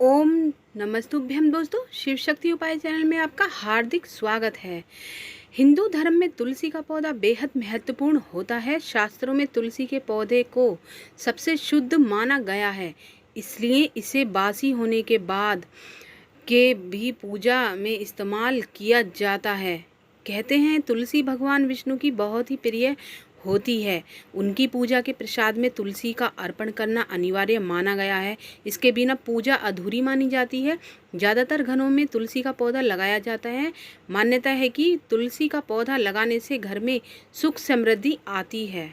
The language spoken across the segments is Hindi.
ओम नमस्तुभ्यम दोस्तों, शिव शक्ति उपाय चैनल में आपका हार्दिक स्वागत है। हिंदू धर्म में तुलसी का पौधा बेहद महत्वपूर्ण होता है। शास्त्रों में तुलसी के पौधे को सबसे शुद्ध माना गया है, इसलिए इसे बासी होने के बाद के भी पूजा में इस्तेमाल किया जाता है। कहते हैं तुलसी भगवान विष्णु की बहुत ही प्रिय होती है। उनकी पूजा के प्रसाद में तुलसी का अर्पण करना अनिवार्य माना गया है। इसके बिना पूजा अधूरी मानी जाती है। ज़्यादातर घरों में तुलसी का पौधा लगाया जाता है। मान्यता है कि तुलसी का पौधा लगाने से घर में सुख समृद्धि आती है।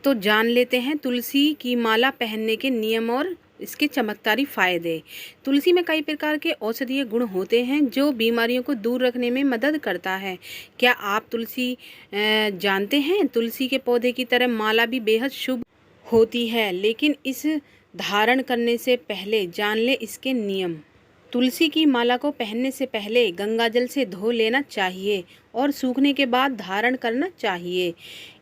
तो जान लेते हैं तुलसी की माला पहनने के नियम और इसके चमत्कारी फायदे। तुलसी में कई प्रकार के औषधीय गुण होते हैं जो बीमारियों को दूर रखने में मदद करता है। क्या आप तुलसी जानते हैं? तुलसी के पौधे की तरह माला भी बेहद शुभ होती है, लेकिन इस धारण करने से पहले जान ले इसके नियम। तुलसी की माला को पहनने से पहले गंगाजल से धो लेना चाहिए और सूखने के बाद धारण करना चाहिए।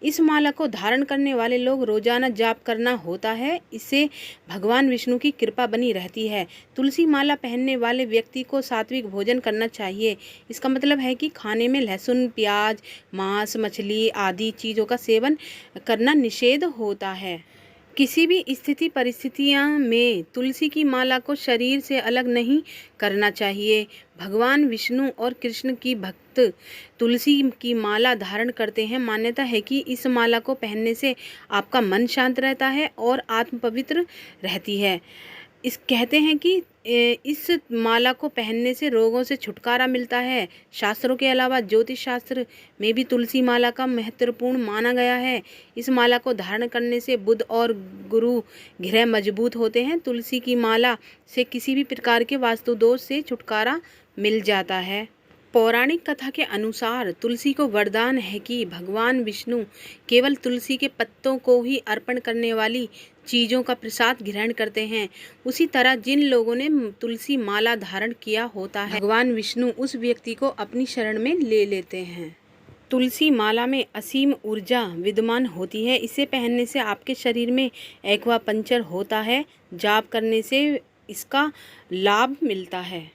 इस माला को धारण करने वाले लोग रोजाना जाप करना होता है। इससे भगवान विष्णु की कृपा बनी रहती है। तुलसी माला पहनने वाले व्यक्ति को सात्विक भोजन करना चाहिए। इसका मतलब है कि खाने में लहसुन, प्याज, मांस, मछली आदि चीज़ों का सेवन करना निषेध होता है। किसी भी स्थिति परिस्थितियां में तुलसी की माला को शरीर से अलग नहीं करना चाहिए। भगवान विष्णु और कृष्ण की भक्त तुलसी की माला धारण करते हैं। मान्यता है कि इस माला को पहनने से आपका मन शांत रहता है और आत्म पवित्र रहती है। कहते हैं कि इस माला को पहनने से रोगों से छुटकारा मिलता है। शास्त्रों के अलावा ज्योतिष शास्त्र में भी तुलसी माला का महत्वपूर्ण माना गया है। इस माला को धारण करने से बुध और गुरु ग्रह मजबूत होते हैं। तुलसी की माला से किसी भी प्रकार के वास्तु दोष से छुटकारा मिल जाता है। पौराणिक कथा के अनुसार तुलसी को वरदान है कि भगवान विष्णु केवल तुलसी के पत्तों को ही अर्पण करने वाली चीज़ों का प्रसाद ग्रहण करते हैं। उसी तरह जिन लोगों ने तुलसी माला धारण किया होता है, भगवान विष्णु उस व्यक्ति को अपनी शरण में ले लेते हैं। तुलसी माला में असीम ऊर्जा विद्यमान होती है। इसे पहनने से आपके शरीर में एक्वापंचर होता है। जाप करने से इसका लाभ मिलता है।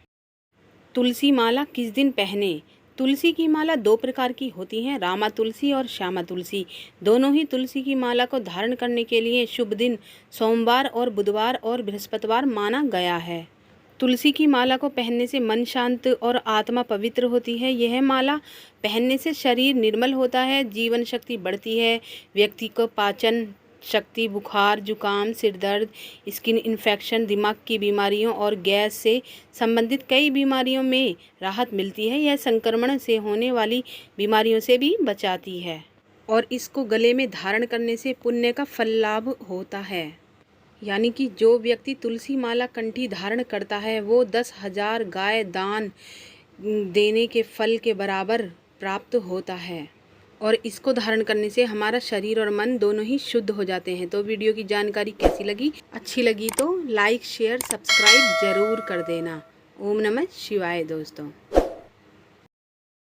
तुलसी माला किस दिन पहने? तुलसी की माला दो प्रकार की होती हैं, रामा तुलसी और श्यामा तुलसी। दोनों ही तुलसी की माला को धारण करने के लिए शुभ दिन सोमवार और बुधवार और बृहस्पतिवार माना गया है। तुलसी की माला को पहनने से मन शांत और आत्मा पवित्र होती है। यह माला पहनने से शरीर निर्मल होता है, जीवन शक्ति बढ़ती है। व्यक्ति को पाचन शक्ति, बुखार, जुकाम, सिर दर्द, स्किन इन्फेक्शन, दिमाग की बीमारियों और गैस से संबंधित कई बीमारियों में राहत मिलती है। यह संक्रमण से होने वाली बीमारियों से भी बचाती है और इसको गले में धारण करने से पुण्य का फल लाभ होता है। यानी कि जो व्यक्ति तुलसी माला कंठी धारण करता है वो 10,000 गाय दान देने के फल के बराबर प्राप्त होता है। और इसको धारण करने से हमारा शरीर और मन दोनों ही शुद्ध हो जाते हैं। तो वीडियो की जानकारी कैसी लगी? अच्छी लगी तो लाइक, शेयर, सब्सक्राइब ज़रूर कर देना। ओम नमः शिवाय दोस्तों।